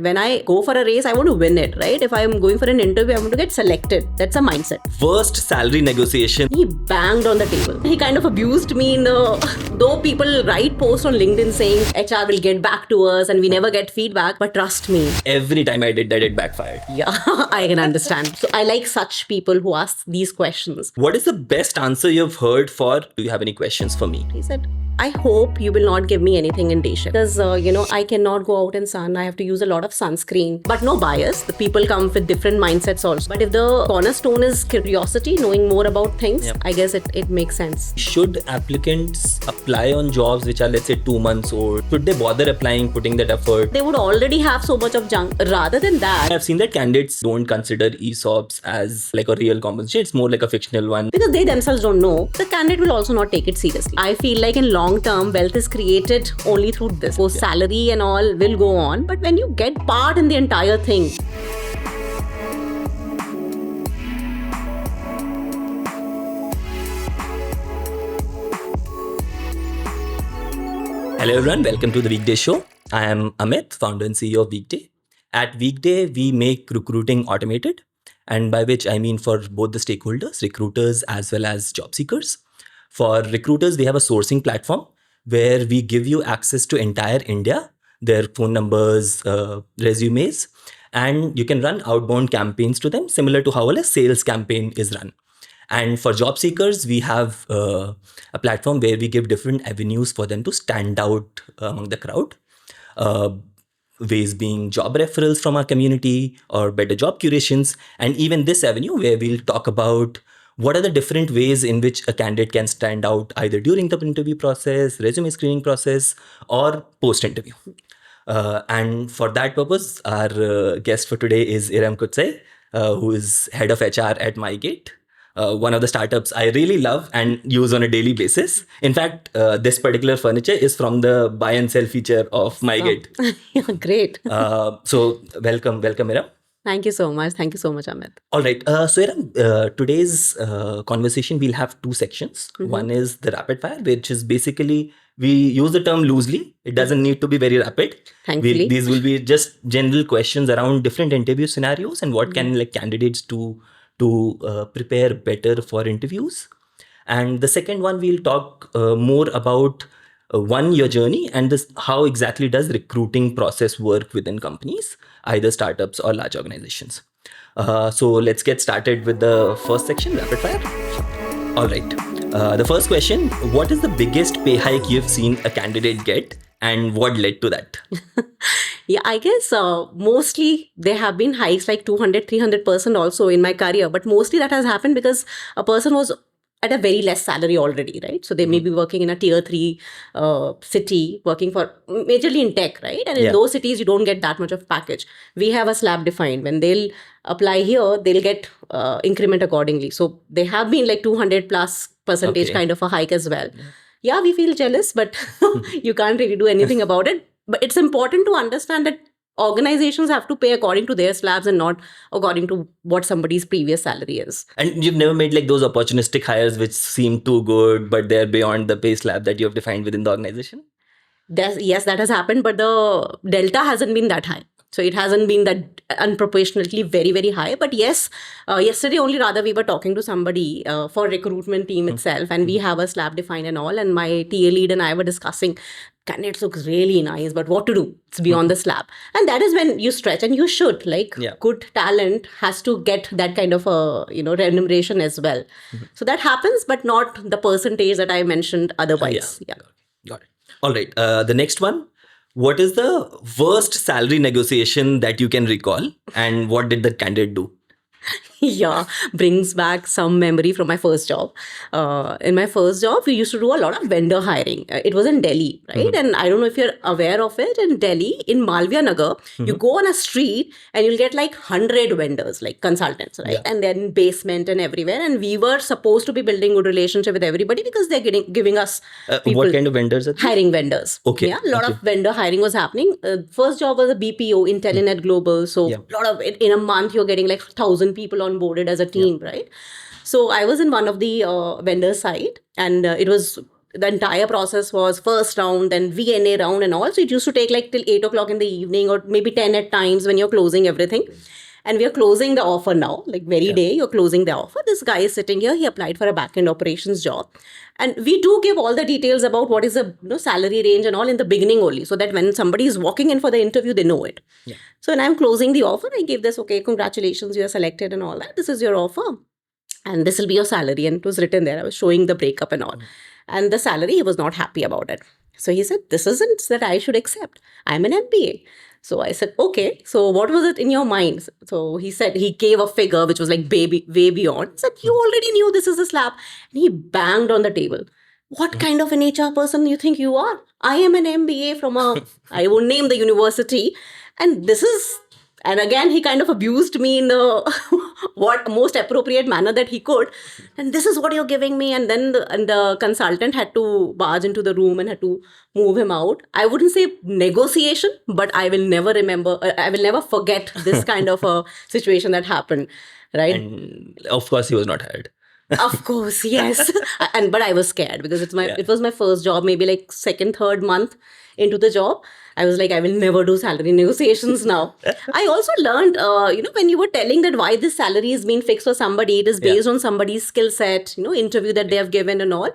When I go for a race, I want to win it, right? If I'm going for an interview, I want to get selected. That's a mindset. Worst salary negotiation. He banged on the table. He kind of abused me though people write posts on LinkedIn saying HR will get back to us and we never get feedback, but trust me. Every time I did that, it backfired. Yeah, I can understand. So I like such people who ask these questions. What is the best answer you've heard for, do you have any questions for me? He said, I hope you will not give me anything in day shift because, I cannot go out in sun. I have to use a lot of sunscreen, but no bias. The people come with different mindsets also. But if the cornerstone is curiosity, knowing more about things, I guess it makes sense. Should applicants apply on jobs which are, let's say, 2 months old? Should they bother applying, putting that effort? They would already have so much of junk. Rather than that, I've seen that candidates don't consider ESOPs as like a real compensation. It's more like a fictional one. Because they themselves don't know, the candidate will also not take it seriously. I feel like in long term, wealth is created only through this. So salary and all will go on, but when you get part in the entire thing, Hello everyone, welcome to the Weekday Show. I am Amit, founder and CEO of Weekday. At Weekday, we make recruiting automated, and by which I mean for both the stakeholders, recruiters as well as job seekers. For recruiters, we have a sourcing platform where we give you access to entire India, their phone numbers, resumes, and you can run outbound campaigns to them, similar to how a sales campaign is run. And for job seekers, we have a platform where we give different avenues for them to stand out among the crowd. Ways being job referrals from our community or better job curations. And even this avenue where we'll talk about what are the different ways in which a candidate can stand out either during the interview process, resume screening process, or post-interview. And for that purpose, our guest for today is Eram Qudsia, who is head of HR at MyGate. One of the startups I really love and use on a daily basis. In fact, this particular furniture is from the buy and sell feature of MyGate. Oh. Yeah, great. So welcome Eram. Thank you so much. Thank you so much, Amit. All right. So Eram, today's conversation, we'll have two sections. Mm-hmm. One is the rapid fire, which is basically, we use the term loosely. It doesn't need to be very rapid. Thankfully. These will be just general questions around different interview scenarios and what can candidates do to prepare better for interviews. And the second one, we'll talk more about your journey and this, how exactly does recruiting process work within companies, either startups or large organizations. So let's get started with the first section, rapid fire. All right. The first question, what is the biggest pay hike you've seen a candidate get and what led to that? Yeah, I guess mostly there have been hikes like 200-300% also in my career. But mostly that has happened because a person was at a very less salary already, right? So they may be working in a tier 3 city, working for majorly in tech, right? And in those cities, you don't get that much of package. We have a slab defined. When they'll apply here, they'll get increment accordingly. So they have been like 200+% kind of a hike as well. Yeah, we feel jealous, but you can't really do anything about it. But it's important to understand that organizations have to pay according to their slabs and not according to what somebody's previous salary is. And you've never made like those opportunistic hires which seem too good, but they're beyond the pay slab that you have defined within the organization? Yes, that has happened, but the delta hasn't been that high. So it hasn't been that unproportionately very, very high. But yes, yesterday only rather we were talking to somebody for recruitment team itself, and we have a slab defined and all. And my TA lead and I were discussing, candidates looks really nice, but what to do? It's beyond the slab. And that is when you stretch, and you should, good talent has to get that kind of remuneration as well. So that happens, but not the percentage that I mentioned otherwise. Got it. All right. The next one. What is the worst salary negotiation that you can recall and what did the candidate do? Yeah, brings back some memory from my first job. In my first job, we used to do a lot of vendor hiring. It was in Delhi, right? And I don't know if you're aware of it. In Delhi, in Malviya Nagar, you go on a street and you'll get like 100 vendors, like consultants, right? And then in basement and everywhere. And we were supposed to be building good relationship with everybody because they're giving us people. What kind of vendors are they? Hiring vendors. Okay. Yeah, a lot of vendor hiring was happening. First job was a BPO, Intelinet Global. So a lot of it, in a month, you're getting like 1,000 people onboarded as a team, right? So I was in one of the vendor side, and it was the entire process was first round, then VNA round and all. So it used to take like till 8 o'clock in the evening or maybe 10 at times when you're closing everything. And we are closing the offer now, like very day you're closing the offer. This guy is sitting here, he applied for a back-end operations job. And we do give all the details about what is the salary range and all in the beginning only, so that when somebody is walking in for the interview, they know it. So when I'm closing the offer, I give this, okay, congratulations, you are selected and all that. This is your offer. And this will be your salary. And it was written there. I was showing the breakup and all. And the salary, he was not happy about it. So he said, this isn't that I should accept. I'm an MBA. So I said, okay, so what was it in your mind? So he said, he gave a figure which was like way beyond. He said, you already knew this is a slap. And he banged on the table. What kind of an HR person you think you are? I am an MBA from I won't name the university. And this is, and again, he kind of abused me in the what most appropriate manner that he could. And this is what you're giving me. And then the consultant had to barge into the room and had to move him out. I wouldn't say negotiation, but I will never forget this kind of a situation that happened. Right. And of course, he was not hired. Of course, yes. But I was scared because it was my first job, maybe like second, third month into the job. I was like, I will never do salary negotiations now. I also learned, when you were telling that why this salary is being fixed for somebody, it is based on somebody's skill set, interview that they have given and all.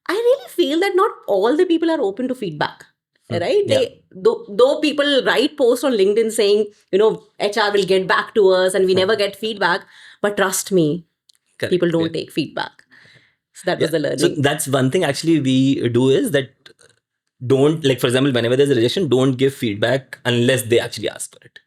I really feel that not all the people are open to feedback. Right? Though people write posts on LinkedIn saying, HR will get back to us and we never get feedback. But trust me, Correct. People don't take feedback. So that was the learning. So that's one thing actually we do is that don't, like for example, whenever there's a rejection, don't give feedback unless they actually ask for it.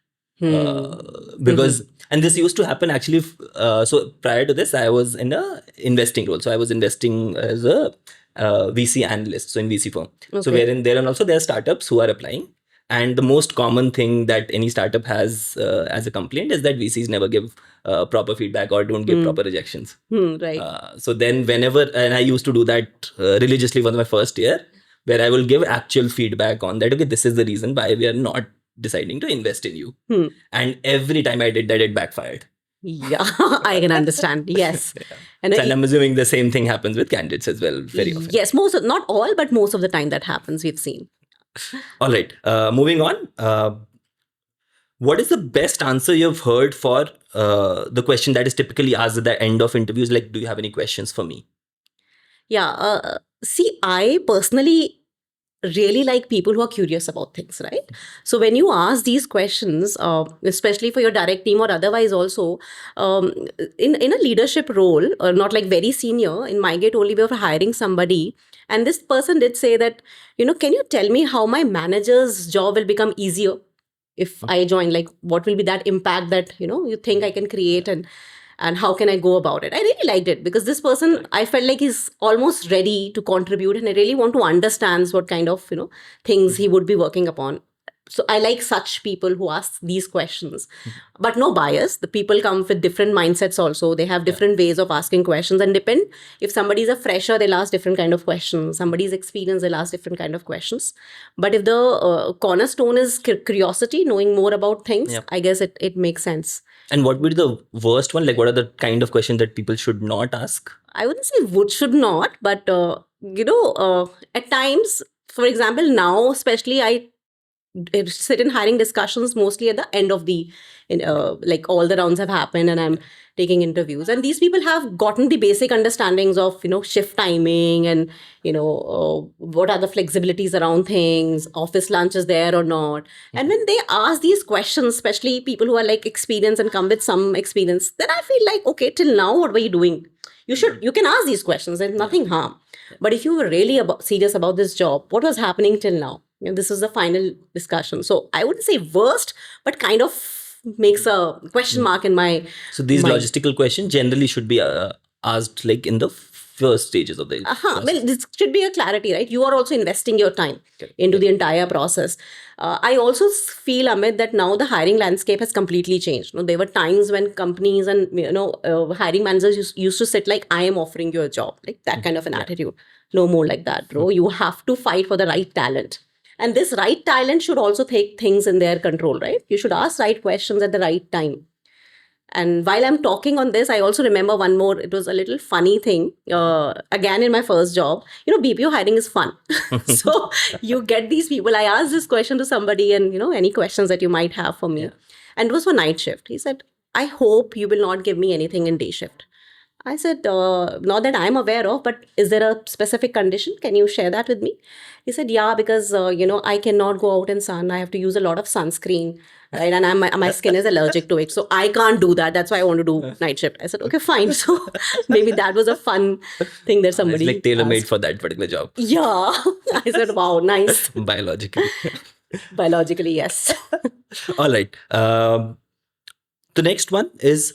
Because, and this used to happen actually, so prior to this, I was in a investing role. So I was investing as a VC analyst, so in VC firm. Okay. So wherein there and also there are startups who are applying. And the most common thing that any startup has as a complaint is that VCs never give proper feedback or don't give proper rejections. Right. So then whenever, and I used to do that religiously for my first year, where I will give actual feedback on that, okay, this is the reason why we are not deciding to invest in you. And every time I did that, it backfired. Yeah, I can understand. Yes. And I'm assuming the same thing happens with candidates as well very often. Yes, not all, but most of the time that happens, we've seen. All right. Moving on. What is the best answer you've heard for the question that is typically asked at the end of interviews? Like, do you have any questions for me? Yeah. See, I personally really like people who are curious about things, right? So when you ask these questions, especially for your direct team or otherwise also, in a leadership role, or not like very senior, in MyGate only we were hiring somebody. And this person did say that, can you tell me how my manager's job will become easier if I join? Like, what will be that impact that, you think I can create and how can I go about it? I really liked it because this person, I felt like he's almost ready to contribute and I really want to understand what kind of, things he would be working upon. So I like such people who ask these questions, but no bias. The people come with different mindsets also. They have different ways of asking questions and depend. If somebody is a fresher, they'll ask different kind of questions. Somebody's experienced, they'll ask different kind of questions. But if the cornerstone is curiosity, knowing more about things, I guess it makes sense. And what would be the worst one? Like, what are the kind of questions that people should not ask? I wouldn't say should not, but, at times, for example, now, especially I sit in hiring discussions mostly at the end of the, like all the rounds have happened and I'm taking interviews. And these people have gotten the basic understandings of, shift timing and, what are the flexibilities around things, office lunch is there or not. And when they ask these questions, especially people who are like experienced and come with some experience, then I feel like, okay, till now, what were you doing? You can ask these questions. There's nothing harm. But if you were really serious about this job, what was happening till now? This is the final discussion. So I wouldn't say worst, but kind of makes a question mark in my So these mind. Logistical questions generally should be asked like in the first stages of the Well, this should be a clarity, right? You are also investing your time into the entire process. I also feel, Amit, that now the hiring landscape has completely changed. There were times when companies and hiring managers used to sit like, I am offering you a job, like that kind of an attitude. No more like that, bro. You have to fight for the right talent. And this right talent should also take things in their control, right? You should ask right questions at the right time. And while I'm talking on this, I also remember one more. It was a little funny thing. Again, in my first job, BPO hiring is fun. So you get these people. I asked this question to somebody, and any questions that you might have for me. Yeah. And it was for night shift. He said, I hope you will not give me anything in day shift. I said, not that I'm aware of, but is there a specific condition? Can you share that with me? He said, yeah, because, I cannot go out in sun. I have to use a lot of sunscreen, right? And my skin is allergic to it. So I can't do that. That's why I want to do night shift. I said, okay, fine. So maybe that was a fun thing that somebody It's like tailor-made asked. for that particular job. Yeah. I said, wow, nice. Biologically. Biologically, yes. All right. The next one is,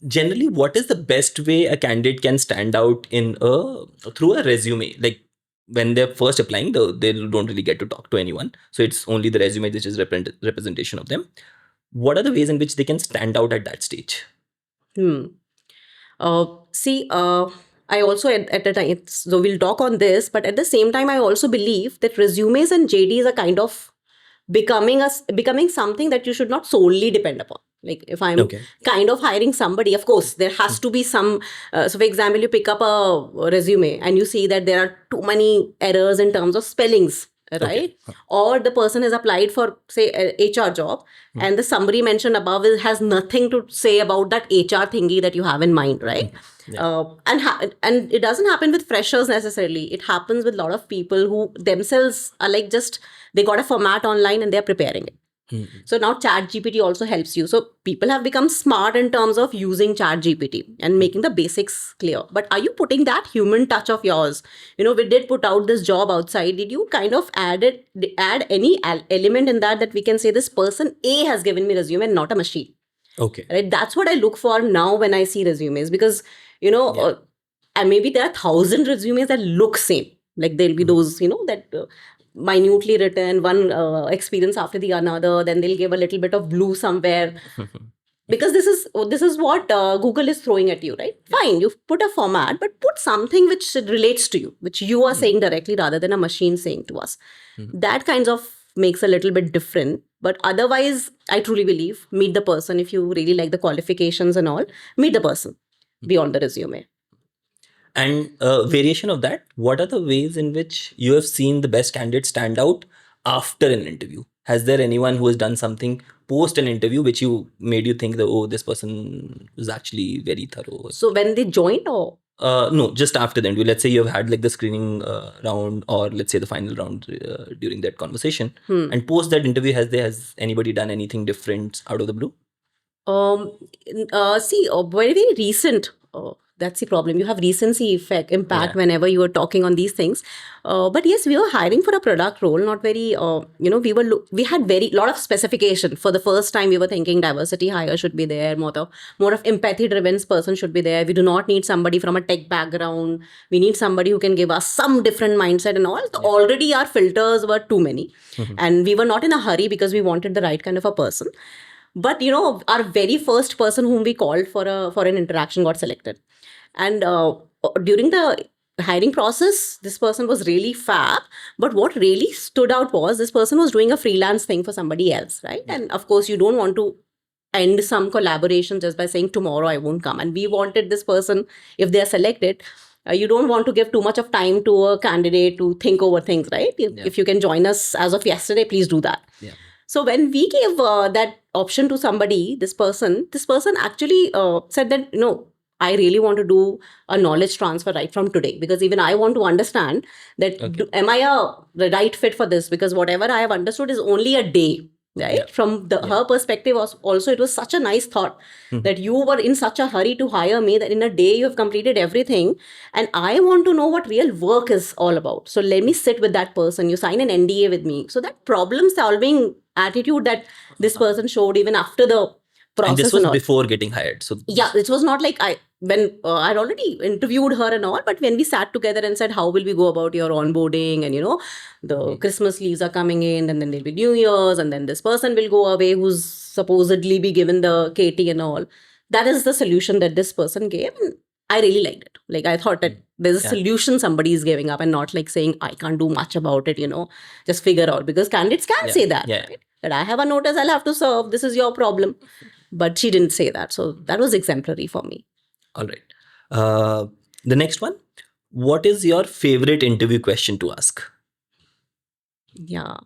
generally, what is the best way a candidate can stand out through a resume? Like when they're first applying, they don't really get to talk to anyone. So it's only the resume which is representation of them. What are the ways in which they can stand out at that stage? I also at the time, so we'll talk on this, but at the same time, I also believe that resumes and JDs are kind of becoming something that you should not solely depend upon. Like if I'm kind of hiring somebody, of course, there has to be some. So for example, you pick up a resume and you see that there are too many errors in terms of spellings, right? Or the person has applied for, say, an HR job, and the summary mentioned above has nothing to say about that HR thingy that you have in mind, right? And it doesn't happen with freshers necessarily. It happens with a lot of people who themselves are like they got a format online and they're preparing it. So now ChatGPT also helps you. So people have become smart in terms of using ChatGPT and making the basics clear. But are you putting that human touch of yours? We did put out this job outside. Did you kind of add any element in that we can say this person A has given me resume and not a machine? Okay. Right. That's what I look for now when I see resumes, because, and maybe there are 1,000 resumes that look same. Like there'll be those, that minutely written, one experience after the another, then they'll give a little bit of blue somewhere. Because this is what Google is throwing at you, right? Fine, you've put a format, but put something which relates to you, which you are saying directly rather than a machine saying to us. That kinds of makes a little bit different. But otherwise, I truly believe, meet the person. If you really like the qualifications and all, meet the person beyond the resume. And variation of that, what are the ways in which you have seen the best candidate stand out after an interview? Has there anyone who has done something post an interview which made you think that, oh, this person was actually very thorough? So when they joined, or? No, just after the interview. Let's say you've had like the screening round, or let's say the final round during that conversation. And post that interview, has anybody done anything different out of the blue? Very, very recent. That's the problem. You have recency impact whenever you are talking on these things. But yes, we were hiring for a product role, not very, we had very lot of specification. For the first time, we were thinking diversity hire should be there, more of empathy driven person should be there. We do not need somebody from a tech background. We need somebody who can give us some different mindset and all. So already our filters were too many. And we were not in a hurry because we wanted the right kind of a person. But, our very first person whom we called for an interaction got selected. And during the hiring process, this person was really fab. But what really stood out was this person was doing a freelance thing for somebody else, right? And of course, you don't want to end some collaboration just by saying tomorrow I won't come. And we wanted this person, if they are selected, you don't want to give too much of time to a candidate to think over things, right? If you can join us as of yesterday, please do that. Yeah. So when we gave that option to somebody, this person actually said that, I really want to do a knowledge transfer right from today, because even I want to understand that am I the right fit for this? Because whatever I have understood is only a day, right? From her perspective, also it was such a nice thought that you were in such a hurry to hire me that in a day you have completed everything, and I want to know what real work is all about. So let me sit with that person. You sign an NDA with me. So that problem solving attitude that this person showed even after the process. And this was before getting hired. So yeah, it was not like I'd already interviewed her and all, but when we sat together and said, how will we go about your onboarding? And, the Christmas leaves are coming in, and then there'll be New Year's, and then this person will go away who's supposedly be given the KT and all. That is the solution that this person gave. And I really liked it. Like, I thought that there's a solution somebody is giving up, and not like saying, I can't do much about it, just figure out. Because candidates can say that, right? That I have a notice I'll have to serve. This is your problem. But she didn't say that. So that was exemplary for me. All right. The next one. What is your favorite interview question to ask? Yeah.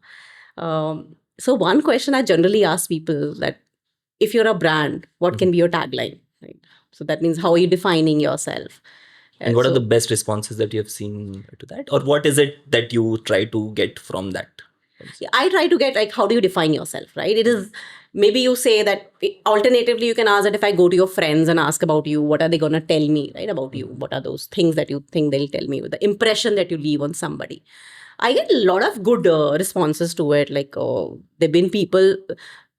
So one question I generally ask people that if you're a brand, what can be your tagline? Right. So that means how are you defining yourself? And what are So the best responses that you have seen to that? Or what is it that you try to get from that? yeah, I try to get like, how do you define yourself, right? It is maybe you say that alternatively, you can ask that if I go to your friends and ask about you, what are they going to tell me, right, about you? What are those things that you think they'll tell me with the impression that you leave on somebody? I get a lot of good responses to it. Like, there've been people.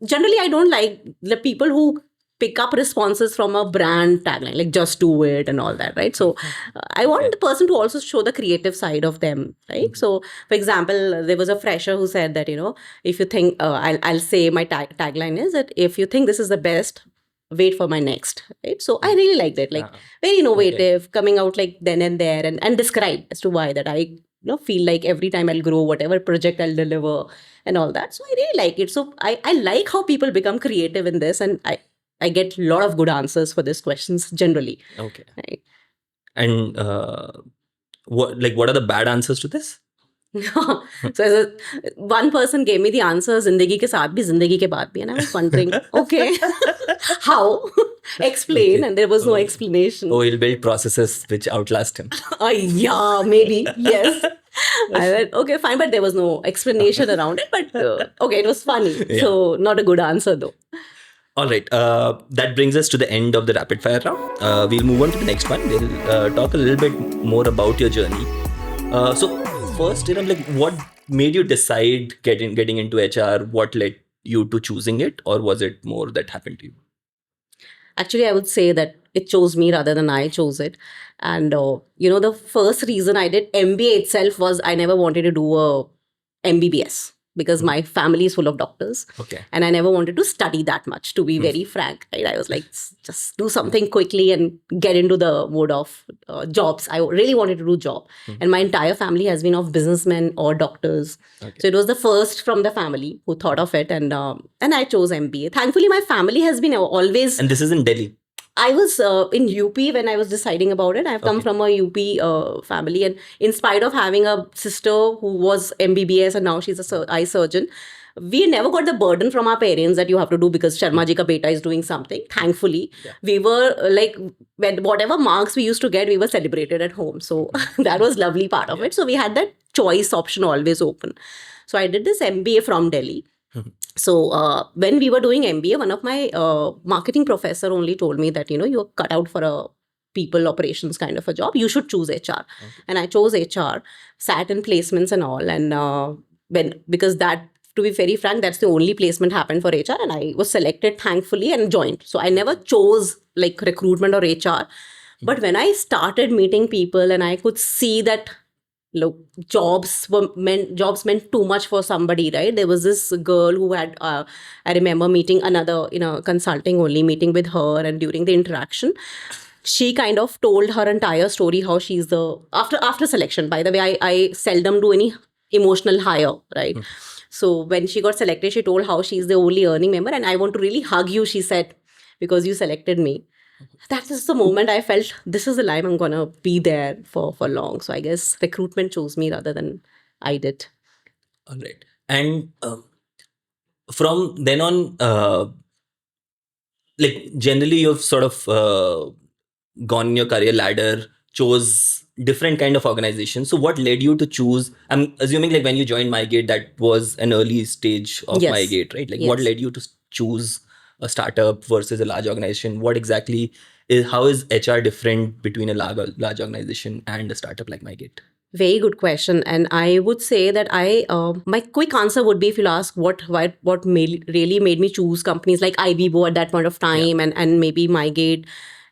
Generally, I don't like the people who pick up responses from a brand tagline, like just do it and all that, right? So, I want the person to also show the creative side of them, right? So, for example, there was a fresher who said that if you think, I'll say my tagline is that if you think this is the best, wait for my next, right? So I really like that, like very innovative, coming out like then and there, and describe as to why that I feel like every time I'll grow whatever project I'll deliver and all that. So I really like it. So I like how people become creative in this, and I get a lot of good answers for these questions generally. Okay. Right. And what are the bad answers to this? So one person gave me the answer, zindagi ke saath bhi, zindagi ke baad bhi, and I was wondering, okay, how? Explain, Okay. and there was no explanation. Oh, he'll build processes which outlast him. Yeah, maybe, yes. I went, okay, fine, but there was no explanation around it. But okay, it was funny. Yeah. So not a good answer though. All right. That brings us to the end of the rapid fire round. We'll move on to the next one. We'll talk a little bit more about your journey. So first, like what made you decide getting into HR? What led you to choosing it, or was it more that happened to you? Actually, I would say that it chose me rather than I chose it. And the first reason I did MBA itself was I never wanted to do a MBBS because my family is full of doctors. Okay. And I never wanted to study that much, to be very frank. Right? I was like, just do something quickly and get into the mode of jobs. I really wanted to do job. And my entire family has been of businessmen or doctors. Okay. So it was the first from the family who thought of it. And I chose MBA. Thankfully, my family has been always... And this is in Delhi. I was in UP when I was deciding about it. I've come from a UP family, and in spite of having a sister who was MBBS and now she's a eye surgeon, we never got the burden from our parents that you have to do because Sharma ji ka beta is doing something. Thankfully, we were like, whatever marks we used to get, we were celebrated at home. So that was lovely part of it. So we had that choice option always open. So I did this MBA from Delhi. So when we were doing MBA, one of my marketing professor only told me that, you're cut out for a people operations kind of a job. You should choose HR. And I chose HR, sat in placements and all. And because that, to be very frank, that's the only placement happened for HR. And I was selected, thankfully, and joined. So I never chose like recruitment or HR. But when I started meeting people and I could see that jobs meant too much for somebody, right? There was this girl who had, I remember meeting another, consulting only meeting with her, and during the interaction, she kind of told her entire story, how she's after selection. By the way, I seldom do any emotional hire, right? So when she got selected, she told how she's the only earning member, and I want to really hug you, she said, because you selected me. That is the moment I felt this is the life I'm going to be there for long. So I guess recruitment chose me rather than I did. All right. And from then on, like generally you've sort of gone in your career ladder, chose different kind of organizations. So what led you to choose? I'm assuming like when you joined MyGate, that was an early stage of MyGate, right? Like what led you to choose a startup versus a large organization? What exactly how is HR different between a large organization and a startup like MyGate? Very good question. And I would say that my quick answer would be, if you'll ask what really made me choose companies like IBBO at that point of time, and maybe MyGate,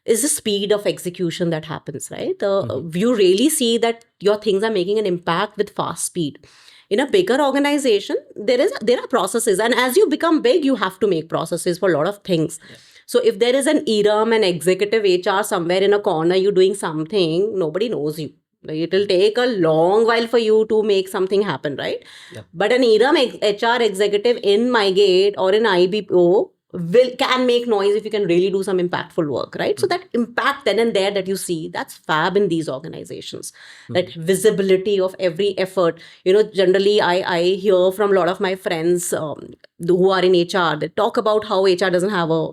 is the speed of execution that happens, right? You really see that your things are making an impact with fast speed. In a bigger organization, there are processes. And as you become big, you have to make processes for a lot of things. So if there is an Eram, an executive HR somewhere in a corner, you doing something, nobody knows you. It will take a long while for you to make something happen, right? But an Eram HR executive in MyGate or in IBO can make noise if you can really do some impactful work, right? So that impact then and there that you see, that's fab in these organizations. That visibility of every effort. Generally I hear from a lot of my friends who are in HR. They talk about how HR doesn't have a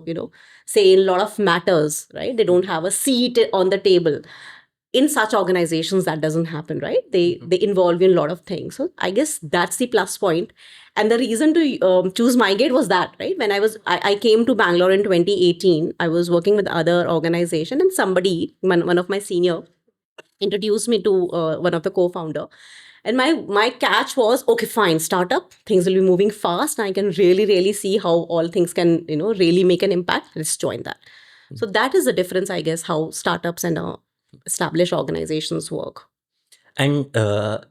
say in a lot of matters, right? They don't have a seat on the table. In such organizations that doesn't happen, right? They involve you in a lot of things. So I guess that's the plus point. And the reason to choose MyGate was that, right? When I came to Bangalore in 2018, I was working with other organization, and somebody, one of my senior, introduced me to one of the co-founder. And my catch was, okay, fine, startup, things will be moving fast, and I can really see how all things can really make an impact. Let's join that. So that is the difference, I guess, how startups and established organizations work. And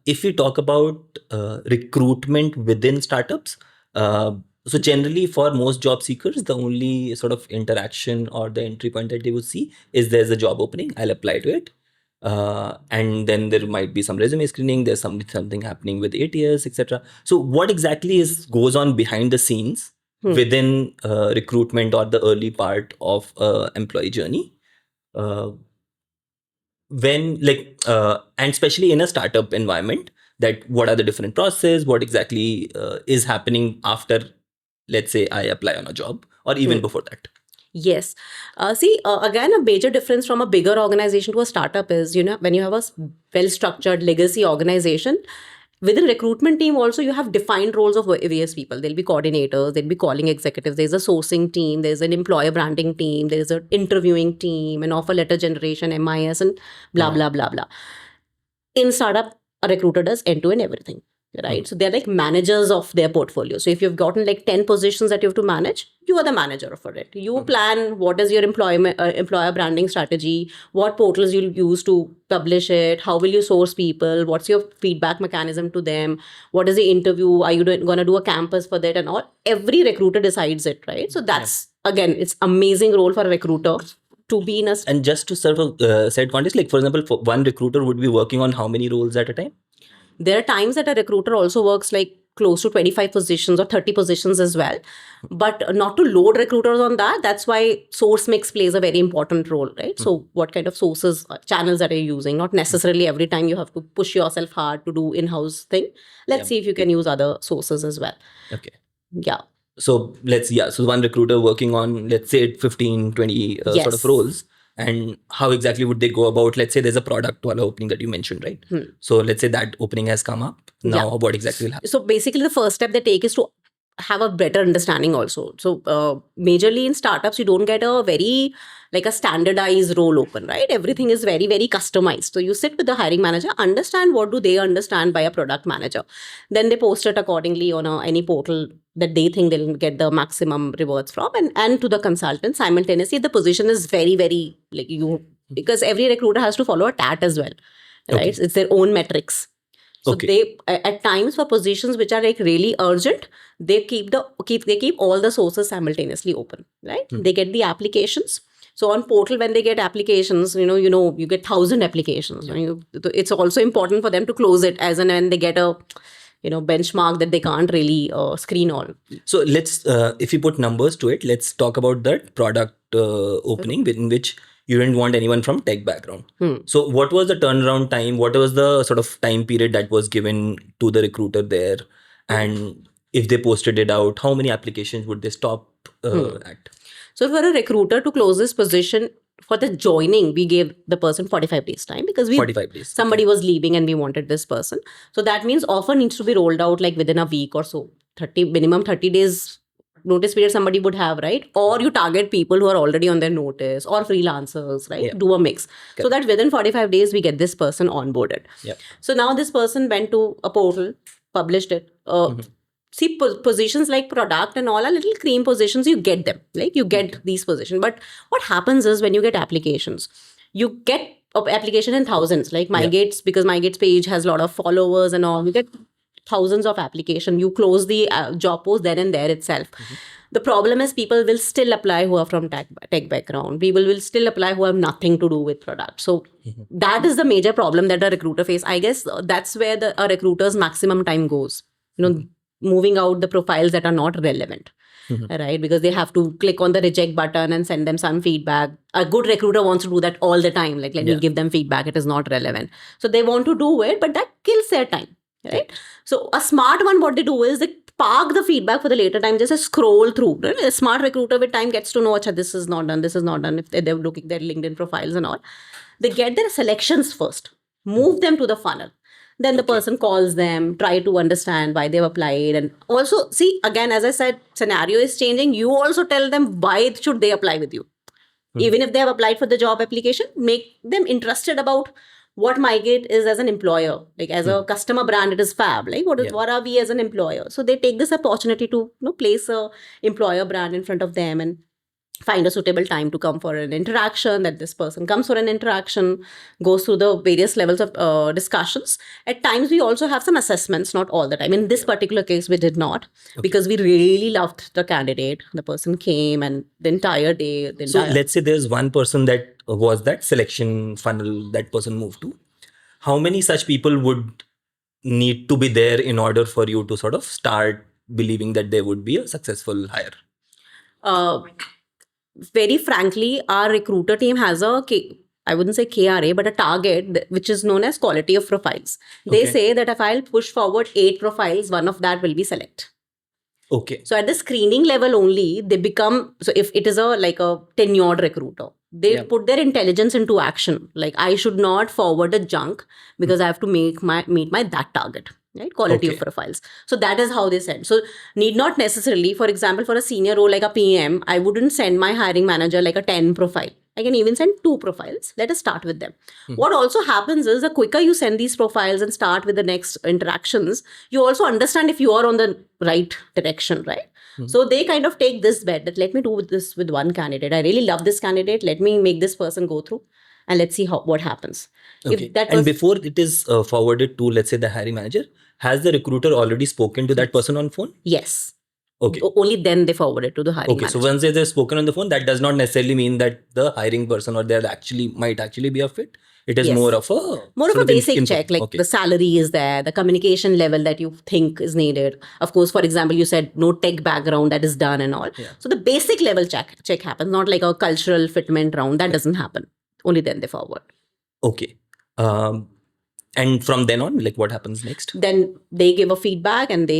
if we talk about recruitment within startups, so generally for most job seekers, the only sort of interaction or the entry point that they would see is there's a job opening, I'll apply to it. And then there might be some resume screening, there's something happening with ATS, etc. So what exactly goes on behind the scenes within recruitment or the early part of employee journey? When and especially in a startup environment, that what are the different processes, what exactly is happening after, let's say, I apply on a job, or even before that? Yes. Again, a major difference from a bigger organization to a startup is, when you have a well-structured legacy organization, within recruitment team also, you have defined roles of various people. There'll be coordinators, there'll be calling executives, there's a sourcing team, there's an employer branding team, there's an interviewing team, an offer letter generation, MIS, and blah, blah, blah, blah. In startup, a recruiter does end-to-end everything, right? So they're like managers of their portfolio. So if you've gotten like 10 positions that you have to manage, you are the manager for it. You plan what is your employer branding strategy, what portals you'll use to publish it, how will you source people, what's your feedback mechanism to them, what is the interview, are you going to do a campus for that and all. Every recruiter decides it, right? So that's, again, it's amazing role for a recruiter to be in a... And just to sort of set context, like for example, for one recruiter would be working on how many roles at a time? There are times that a recruiter also works like close to 25 positions or 30 positions as well, but not to load recruiters on that. That's why source mix plays a very important role, right? So what kind of sources, channels that are you using? Not necessarily every time you have to push yourself hard to do in-house thing. Let's see if you can use other sources as well. Okay. Yeah. So so one recruiter working on, let's say 15, 20 sort of roles. And how exactly would they go about, let's say there's a product wala opening that you mentioned, right? So let's say that opening has come up. Now what exactly will happen? So basically the first step they take is to have a better understanding also. So majorly in startups, you don't get a very like a standardized role open, right? Everything is very, very customized. So you sit with the hiring manager, understand what do they understand by a product manager. Then they post it accordingly on any portal that they think they'll get the maximum rewards from, and to the consultant simultaneously. The position is very, very like because every recruiter has to follow a TAT as well, right? It's their own metrics. So they at times for positions which are like really urgent, they keep all the sources simultaneously open, right? They get the applications. So on portal, when they get applications, you get 1,000 applications. It's also important for them to close it as and when they get a benchmark that they can't really screen all. So let's, if you put numbers to it, let's talk about that product opening in which you didn't want anyone from tech background. So what was the turnaround time? What was the sort of time period that was given to the recruiter there? And if they posted it out, how many applications would they stop at? So for a recruiter to close this position, for the joining, we gave the person 45 days time because 45 days. Somebody was leaving and we wanted this person. So that means offer needs to be rolled out like within a week or so. Minimum 30 days notice period somebody would have, right? Or you target people who are already on their notice or freelancers, right? Do a mix. So that within 45 days, we get this person onboarded. So now this person went to a portal, published it. See, positions like product and all are little cream positions, you get them. Like you get these positions. But what happens is when you get applications, you get application in thousands. Like MyGate's, because MyGate's page has a lot of followers and all, you get thousands of applications. You close the job post then and there itself. The problem is people will still apply who are from tech background. People will still apply who have nothing to do with product. So that is the major problem that a recruiter faces. I guess that's where a recruiter's maximum time goes. moving out the profiles that are not relevant. Right? Because they have to click on the reject button and send them some feedback. A good recruiter wants to do that all the time. Like, let me give them feedback. It is not relevant. So they want to do it, but that kills their time. Right? So a smart one, what they do is they park the feedback for the later time, just a scroll through. Right? A smart recruiter with time gets to know, Acha, this is not done, this is not done. If they're looking their LinkedIn profiles and all, they get their selections first, move them to the funnel. Then the person calls them, try to understand why they've applied. And also, see, again, as I said, scenario is changing. You also tell them why should they apply with you. Even if they have applied for the job application, make them interested about what MyGate is as an employer. Like as a customer brand, it is fab. Like what are we as an employer? So they take this opportunity to place a employer brand in front of them and find a suitable time to come for an interaction, that this person comes for an interaction, goes through the various levels of discussions. At times, we also have some assessments, not all the time. In this particular case, we did not because we really loved the candidate. The person came and the entire day. So let's say there's one person that was that selection funnel that person moved to. How many such people would need to be there in order for you to sort of start believing that they would be a successful hire? Very frankly, our recruiter team has I wouldn't say KRA, but a target which is known as quality of profiles. They say that if I'll push forward 8 profiles, one of that will be select. Okay. So at the screening level only, they become, so if it is a tenured recruiter, they put their intelligence into action. Like I should not forward a junk because I have to meet my that target. Right? Quality of profiles. So that is how they send. So need not necessarily, for example, for a senior role like a PM, I wouldn't send my hiring manager like a 10 profile. I can even send 2 profiles. Let us start with them. What also happens is the quicker you send these profiles and start with the next interactions, you also understand if you are on the right direction, right? So they kind of take this bet that let me do this with one candidate. I really love this candidate. Let me make this person go through and let's see what happens. Okay. And before it is forwarded to, let's say, the hiring manager, has the recruiter already spoken to that person on phone? Yes. Okay. Only then they forward it to the hiring manager. So once they've spoken on the phone, that does not necessarily mean that the hiring person or they might actually be a fit. It is more of a basic check, like the salary is there, the communication level that you think is needed. Of course, for example, you said no tech background, that is done and all. So the basic level check happens, not like a cultural fitment round. That doesn't happen. Only then they forward. Okay. And from then on, like what happens next? Then they give a feedback and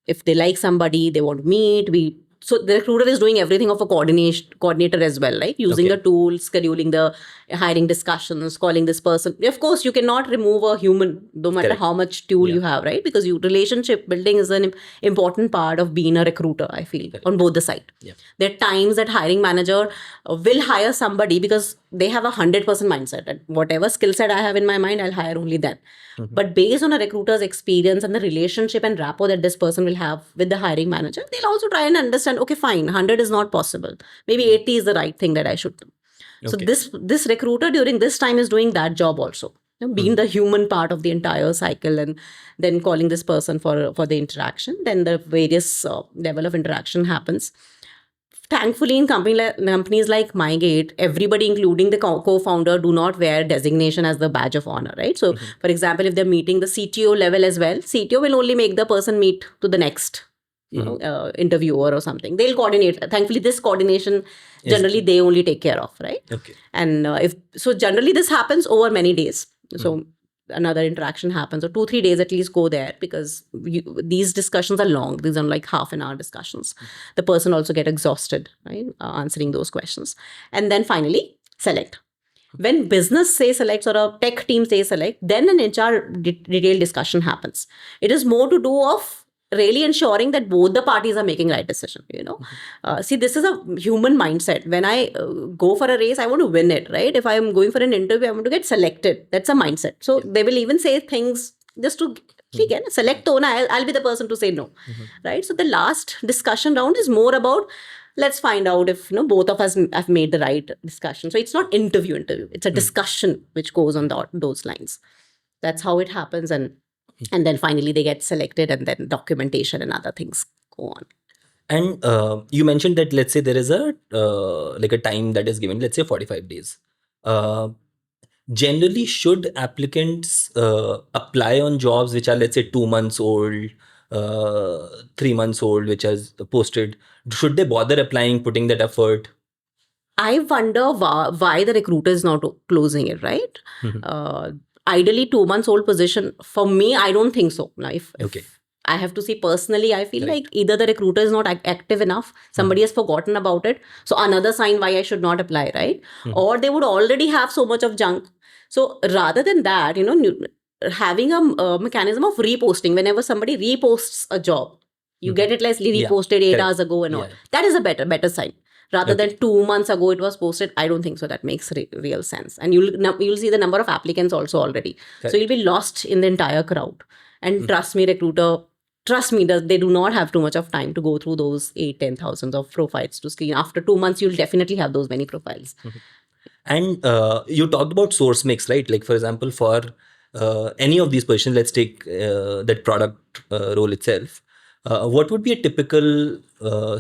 if they like somebody, they want to meet. So the recruiter is doing everything of a coordinator as well, right? Using the tools, scheduling the hiring discussions, calling this person. Of course, you cannot remove a human, no matter how much tool you have, right? Because relationship building is an important part of being a recruiter, I feel, on both the sides. There are times that hiring manager will hire somebody because they have 100% mindset. And whatever skill set I have in my mind, I'll hire only them. But based on a recruiter's experience and the relationship and rapport that this person will have with the hiring manager, they'll also try and understand, okay, fine, 100 is not possible. Maybe 80 is the right thing that I should do. So this recruiter during this time is doing that job also. Being the human part of the entire cycle and then calling this person for the interaction. Then the various level of interaction happens. Thankfully, in companies like MyGate, everybody, including the co-founder, do not wear designation as the badge of honor, right? So, for example, if they're meeting the CTO level as well, CTO will only make the person meet to the next interviewer or something. They'll coordinate. Thankfully, this coordination, generally, they only take care of, right? And generally, this happens over many days. So, another interaction happens or 2-3 days at least go there because these discussions are long. These are like half an hour discussions. The person also get exhausted, right? Answering those questions. And then finally, select. When business say selects or a tech team say select, then an HR detailed discussion happens. It is more to do of really ensuring that both the parties are making right decision, See, this is a human mindset. When I go for a race, I want to win it, right? If I am going for an interview, I want to get selected. That's a mindset. So they will even say things just to select tona, I'll be the person to say no, right? So the last discussion round is more about, let's find out if both of us have made the right discussion. So it's not interview. It's a discussion which goes on those lines. That's how it happens. And then finally they get selected and then documentation and other things go on. And you mentioned that, let's say there is a time that is given, let's say 45 days. Generally, should applicants apply on jobs which are, let's say, 2 months old 3 months old which has posted, should they bother applying, putting that effort? I wonder why the recruiter is not closing it, right? Ideally, 2 months old position, for me, I don't think so. Now, if Okay. I have to see personally, I feel Right. like either the recruiter is not active enough, somebody has forgotten about it. So another sign why I should not apply, right? Or they would already have so much of junk. So rather than that, having a mechanism of reposting, whenever somebody reposts a job, you get it like reposted 8 hours ago and all. That is a better sign. Rather than 2 months ago it was posted, I don't think so. That makes real sense. And you'll see the number of applicants also already. So you'll be lost in the entire crowd. And trust me, they do not have too much of time to go through those 8,000-10,000 of profiles to screen. After 2 months, you'll definitely have those many profiles. And you talked about source mix, right? Like, for example, for any of these positions, let's take that product role itself. What would be a typical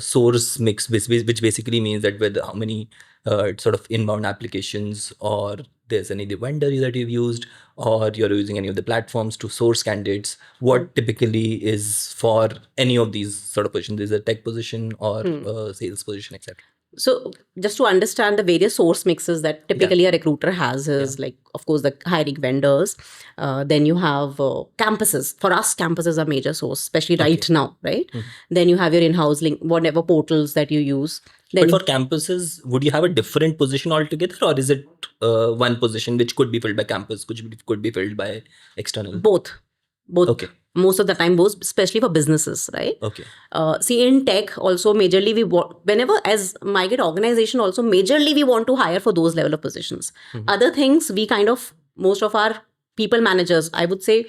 source mix, which basically means that whether how many sort of inbound applications, or there's any vendor that you've used, or you're using any of the platforms to source candidates, what typically is for any of these sort of positions? Is it a tech position or sales position, etc.? So just to understand the various source mixes that typically a recruiter has is like, of course, the hiring vendors. Then you have campuses. For us, campuses are major source, especially right now, right? Then you have your in-house link, whatever portals that you use. Then But for campuses, would you have a different position altogether, or is it one position which could be filled by campus, could be filled by external? Both. Okay. Most of the time, both, especially for businesses, right? Okay. See, in tech also, majorly we want, whenever as MyGate organization also, majorly we want to hire for those level of positions. Other things, most of our people managers, I would say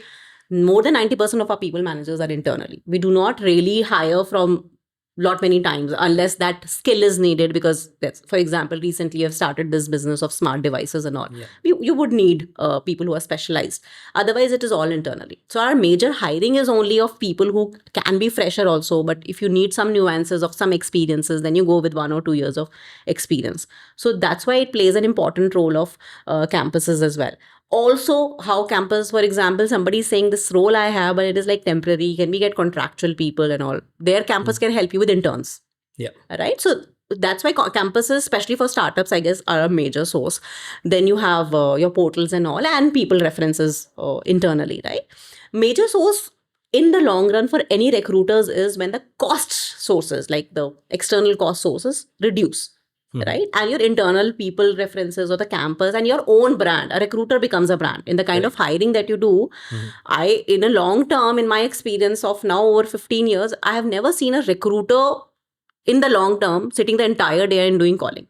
more than 90% of our people managers are internally. We do not really hire from many times unless that skill is needed, because that's, for example, recently I've started this business of smart devices and all. You would need people who are specialized. Otherwise, it is all internally. So our major hiring is only of people who can be fresher also, but if you need some nuances of some experiences, then you go with 1 or 2 years of experience. So that's why it plays an important role of campuses as well. Also, how campus, for example, somebody is saying this role I have, but it is like temporary. Can we get contractual people and all? Their campus can help you with interns. Yeah. Right. So that's why campuses, especially for startups, I guess, are a major source. Then you have your portals and all, and people references internally, right? Major source in the long run for any recruiters is when the cost sources, like the external cost sources, reduce. Right? And your internal people references or the campus and your own brand, a recruiter becomes a brand in the kind of hiring that you do. In a long term, in my experience of now over 15 years, I have never seen a recruiter in the long term sitting the entire day and doing calling,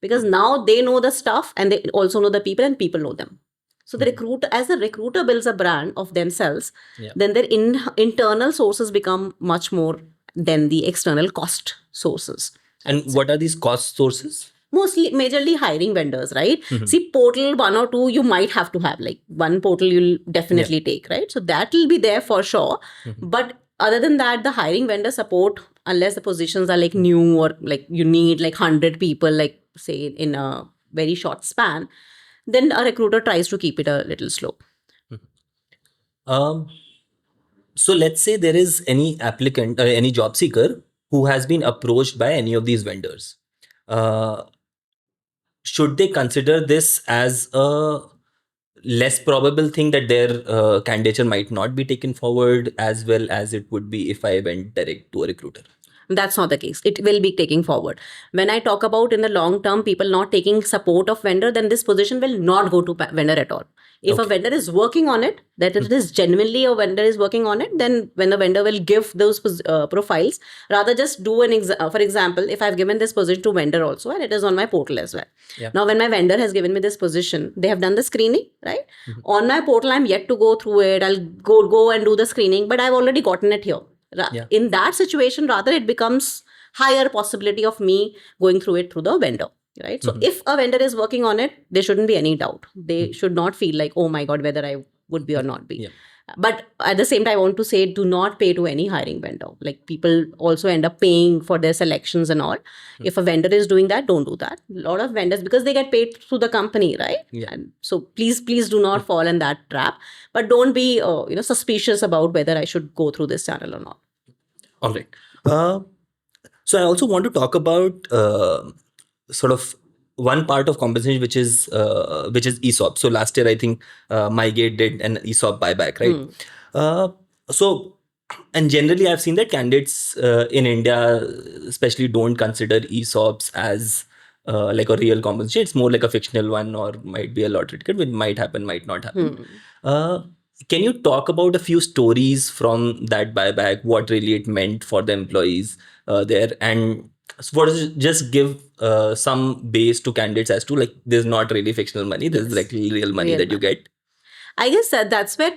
because now they know the stuff and they also know the people and people know them. So the recruiter builds a brand of themselves, then their internal sources become much more than the external cost sources. And what are these cost sources? Majorly hiring vendors, right? See, portal 1 or 2, you might have to have, like one portal you'll definitely take, right? So that will be there for sure. But other than that, the hiring vendor support, unless the positions are like new or like you need like 100 people, like say in a very short span, then a recruiter tries to keep it a little slow. So let's say there is any applicant, any job seeker who has been approached by any of these vendors. Should they consider this as a less probable thing that their candidature might not be taken forward as well as it would be if I went direct to a recruiter? That's not the case. It will be taking forward. When I talk about in the long term, people not taking support of vendor, then this position will not go to vendor at all. If a vendor is working on it, that it is genuinely a vendor is working on it, then when the vendor will give those profiles, rather just do for example, if I've given this position to vendor also, and it is on my portal as well. Now, when my vendor has given me this position, they have done the screening, right? On my portal, I'm yet to go through it. I'll go and do the screening, but I've already gotten it here. In that situation, rather it becomes higher possibility of me going through it through the vendor. Right. So if a vendor is working on it, there shouldn't be any doubt. They should not feel like, oh my God, whether I would be or not be. But at the same time, I want to say, do not pay to any hiring vendor. Like, people also end up paying for their selections and all. If a vendor is doing that, don't do that. A lot of vendors, because they get paid through the company, right? Yeah. And so please do not fall in that trap. But don't be suspicious about whether I should go through this channel or not. All right. So I also want to talk about sort of one part of compensation, which is ESOP. So last year, I think MyGate did an ESOP buyback, right? So, and generally, I've seen that candidates in India, especially, don't consider ESOPs as like a real compensation. It's more like a fictional one, or might be a lottery ticket, which might happen, might not happen. Can you talk about a few stories from that buyback? What really it meant for the employees there, and what is just give some base to candidates as to, like, there's not really fictional money. There's like real money that you get. I guess that's where,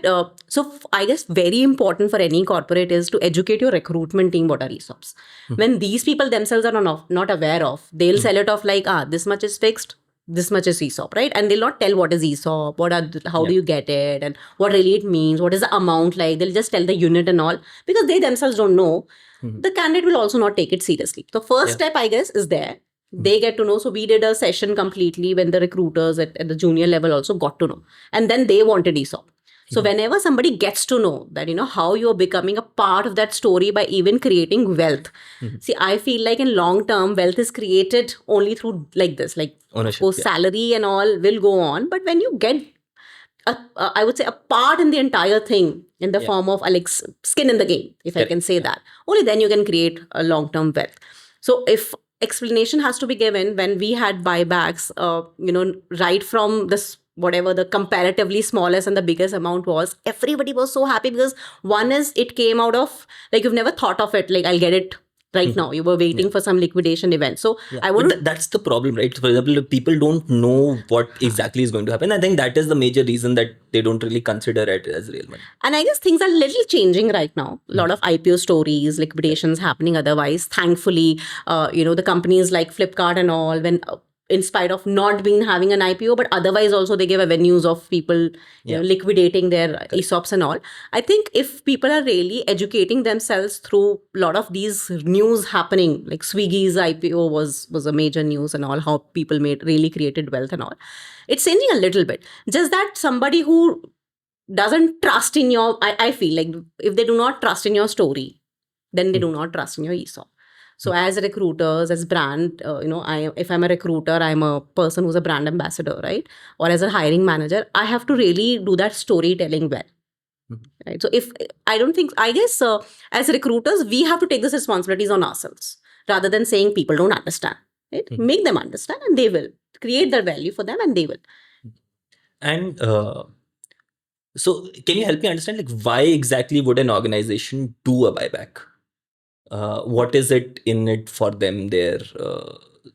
I guess very important for any corporate is to educate your recruitment team what are ESOPs. When these people themselves are not aware of, they'll sell it off like, this much is fixed, this much is ESOP, right? And they'll not tell what is ESOP, how do you get it, and what really it means, what is the amount like. They'll just tell the unit and all, because they themselves don't know. The candidate will also not take it seriously. The first step, I guess, is there. They get to know. So we did a session completely when the recruiters at the junior level also got to know. And then they wanted ESOP. So whenever somebody gets to know that, how you're becoming a part of that story by even creating wealth. See, I feel like in long term, wealth is created only through like this, like ownership, salary and all will go on. But when you get I would say a part in the entire thing in the form of like skin in the game, if I can say that, only then you can create a long-term wealth. So if explanation has to be given when we had buybacks, right from this, whatever the comparatively smallest and the biggest amount was, everybody was so happy because one is it came out of like you've never thought of it, like I'll get it right now. You were waiting for some liquidation event. So I would. That's the problem, right? For example, people don't know what exactly is going to happen. I think that is the major reason that they don't really consider it as real money. And I guess things are a little changing right now. A lot of IPO stories, liquidations happening otherwise. Thankfully, the companies like Flipkart and all, when in spite of not having an IPO, but otherwise also they give avenues of people liquidating their ESOPs and all. I think if people are really educating themselves through a lot of these news happening, like Swiggy's IPO was a major news and all, how people really created wealth and all. It's changing a little bit. Just that somebody who doesn't trust in your, I feel like if they do not trust in your story, then they do not trust in your ESOP. So as recruiters, as brand, if I'm a recruiter, I'm a person who's a brand ambassador, right? Or as a hiring manager, I have to really do that storytelling well. Right. So I guess as recruiters, we have to take these responsibilities on ourselves rather than saying people don't understand. Right? Make them understand and they will. Create the value for them and they will. And so can you help me understand, like, why exactly would an organization do a buyback? What is it in it for them there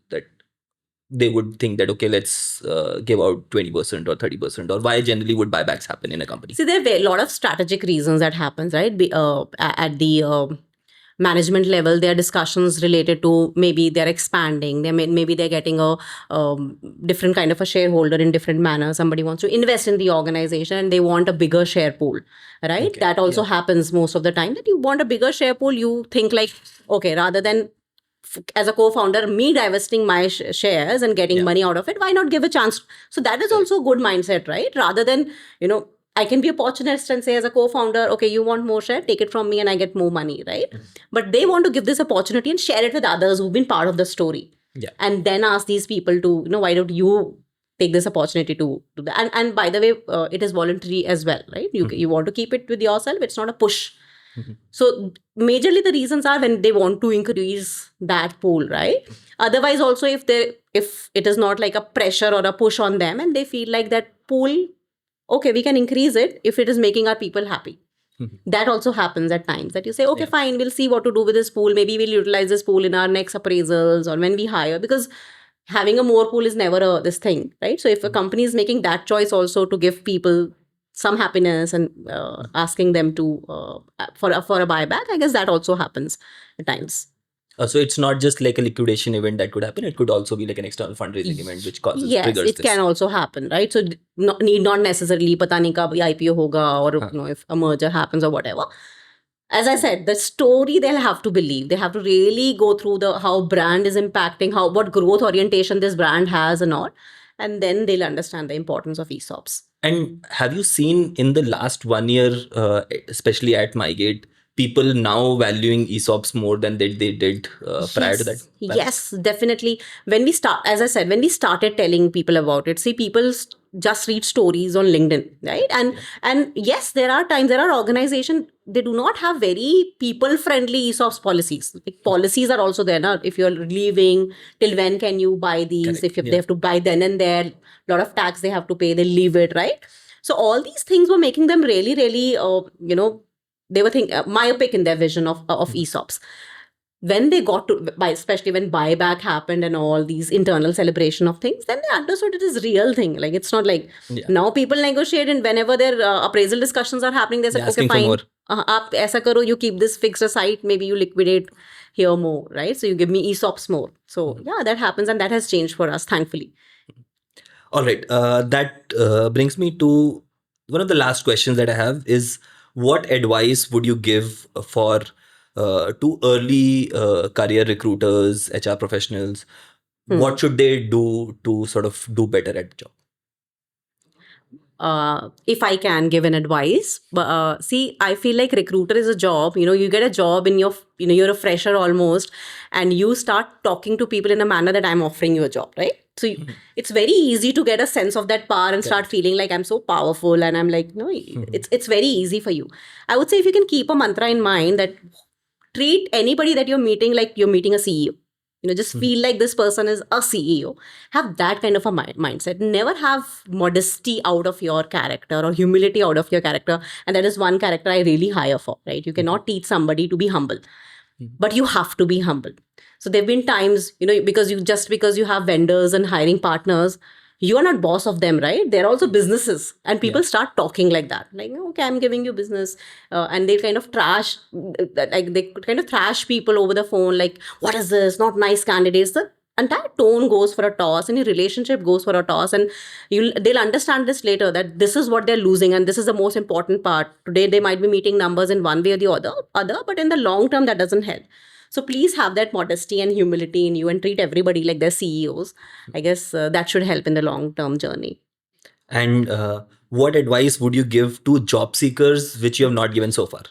that they would think that, okay, let's give out 20% or 30%, or why generally would buybacks happen in a company? See, there are a lot of strategic reasons that happens, right? At the management level, there are discussions related to maybe they're expanding. Maybe they're getting a different kind of a shareholder in different manner. Somebody wants to invest in the organization and they want a bigger share pool, right? Okay. That also happens most of the time, that you want a bigger share pool. You think like, okay, rather than as a co-founder, me divesting my shares and getting money out of it, why not give a chance? So that is also a good mindset, right? Rather than, I can be a opportunist and say as a co-founder, okay, you want more share, take it from me and I get more money, right? But they want to give this opportunity and share it with others who've been part of the story. Yeah. And then ask these people to, why don't you take this opportunity to do that? And by the way, it is voluntary as well, right? You want to keep it with yourself. It's not a push. So majorly the reasons are when they want to increase that pool, right? Otherwise also if it is not like a pressure or a push on them and they feel like that pool, okay, we can increase it if it is making our people happy. That also happens at times that you say, okay, fine, we'll see what to do with this pool. Maybe we'll utilize this pool in our next appraisals or when we hire, because having a more pool is never this thing, right? So if a company is making that choice also to give people some happiness and asking them to for a buyback, I guess that also happens at times. So it's not just like a liquidation event that could happen. It could also be like an external fundraising event which Yes, triggers it can also happen, right? So need not necessarily pata nahi kab IPO hoga, or if a merger happens or whatever. As I said, the story they'll have to believe. They have to really go through the how brand is impacting, what growth orientation this brand has and all, and then they'll understand the importance of ESOPs. And have you seen in the last 1 year, especially at MyGate, people now valuing ESOPs more than they did prior to that? Yes, definitely. When we start, as I said, when we started telling people about it, see, people just read stories on LinkedIn, right? And yes, there are times, there are organizations, they do not have very people-friendly ESOPs policies. Like, policies are also there now. If you're leaving, till when can you buy these? Correct. If they have to buy then and there, a lot of tax they have to pay, they leave it, right? So all these things were making them really, really, they were thinking myopic in their vision of ESOPs. When they got to, especially when buyback happened and all these internal celebration of things, then they understood it is real thing. Like, it's not like now people negotiate, and whenever their appraisal discussions are happening, they say, okay, fine, aap aisa karo, you keep this fixed aside, maybe you liquidate here more, right? So you give me ESOPs more. So yeah, that happens, and that has changed for us, thankfully. All right. That brings me to one of the last questions that I have is, what advice would you give for to early career recruiters, HR professionals? What should they do to sort of do better at the job? If I can give an advice, see, I feel like recruiter is a job. You get a job in your, you're a fresher almost, and you start talking to people in a manner that I'm offering you a job, right? So it's very easy to get a sense of that power and start feeling like I'm so powerful, and I'm like, no, it's very easy for you. I would say, if you can keep a mantra in mind, that treat anybody that you're meeting like you're meeting a CEO. Just feel like this person is a CEO. Have that kind of a mindset. Never have modesty out of your character or humility out of your character. And that is one character I really hire for, right? You cannot teach somebody to be humble, but you have to be humble. So there have been times, because you have vendors and hiring partners, you are not boss of them, right? They're also businesses, and people start talking like that, like, okay, I'm giving you business, and they kind of trash, people over the phone, like, what is this? Not nice candidates. The entire tone goes for a toss, and your relationship goes for a toss, and they'll understand this later, that this is what they're losing, and this is the most important part. Today they might be meeting numbers in one way or the other, but in the long term that doesn't help. So please have that modesty and humility in you, and treat everybody like they're CEOs. I guess that should help in the long-term journey. And what advice would you give to job seekers which you have not given so far?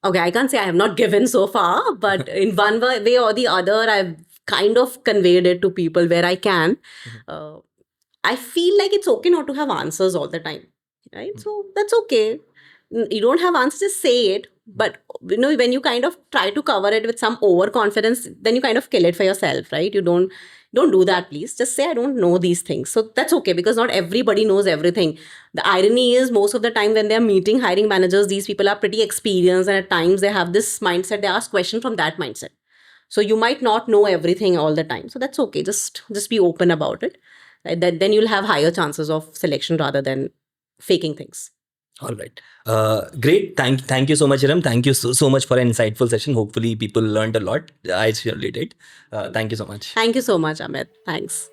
Okay, I can't say I have not given so far, but in one way or the other, I've kind of conveyed it to people where I can. I feel like it's okay not to have answers all the time, right? So that's okay. You don't have answers, just say it. But when you kind of try to cover it with some overconfidence, then you kind of kill it for yourself, right? You don't do that, please. Just say, I don't know these things. So that's okay, because not everybody knows everything. The irony is, most of the time when they're meeting hiring managers, these people are pretty experienced, and at times they have this mindset, they ask questions from that mindset. So you might not know everything all the time. So that's okay. Just be open about it. Right? Then you'll have higher chances of selection rather than faking things. All right. Great. Thank you so much, Eram. Thank you so much for an insightful session. Hopefully people learned a lot. I surely did. Thank you so much. Thank you so much, Amit. Thanks.